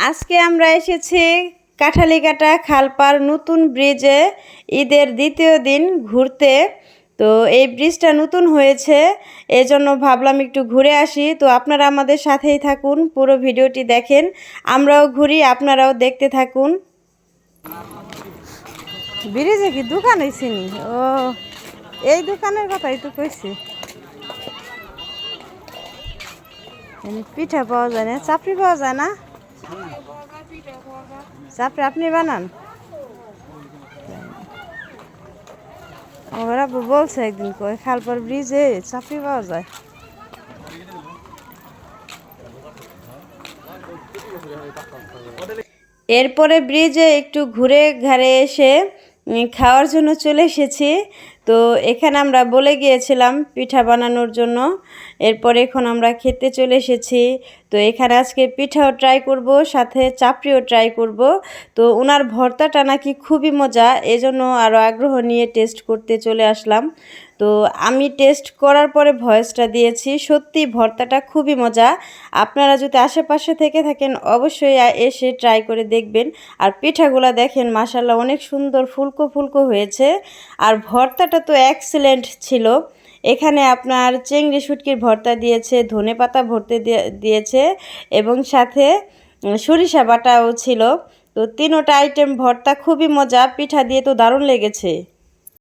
আজকে আমরা এসেছি কাঠালিকাটা খালপার নতুন ব্রিজে ঈদের দ্বিতীয় দিন ঘুরতে। তো এই ব্রিজটা নতুন হয়েছে, এজন্য ভাবলাম একটু ঘুরে আসি। তো আপনারা আমাদের সাথেই থাকুন, পুরো ভিডিওটি দেখেন, আমরাও ঘুরি, আপনারাও দেখতে থাকুন। ব্রিজে কি দোকান হয়েছে নি? ও, এই দোকানের কথাই তো কইছি। পিঠা পাওয়া যায় না, চাপড়ি পাওয়া যায় না? চাপড়ি আপনি বানান? আমার আব্বু বলছে একদিন, কয় খালপার ব্রিজে চাপড়ি পাওয়া যায়। এরপরে ব্রিজে একটু ঘুরে ঘাড়ে এসে খাওয়ার জন্য চলে এসেছি। তো এখানে আমরা বলে গিয়েছিলাম পিঠা বানানোর জন্য। এরপরে এখন আমরা খেতে চলে এসেছি। তো এখানে আজকে পিঠাও ট্রাই করব, সাথে চাপড়িও ট্রাই করব। তো ওনার ভর্তাটা নাকি খুবই মজা, এজন্য আরও আগ্রহ নিয়ে টেস্ট করতে চলে আসলাম। তো আমি টেস্ট করার পরে ভয়েসটা দিয়েছি। সত্যি ভর্তাটা খুবই মজা। আপনারা যদি আশেপাশে থেকে থাকেন অবশ্যই এসে ট্রাই করে দেখবেন। আর পিঠাগুলো দেখেন মাশাআল্লাহ অনেক সুন্দর ফুলকো ফুলকো হয়েছে। আর ভর্তাটা তো এক্সেলেন্ট ছিল। এখানে আপনার চিংড়ি শুটকির ভর্তা দিয়েছে, ধনেপাতা ভর্তা দিয়েছে এবং সাথে সরিষা বাটাও ছিল। তো তিনোটা আইটেম ভর্তা খুবই মজা, পিঠা দিয়ে তো দারুণ লেগেছে।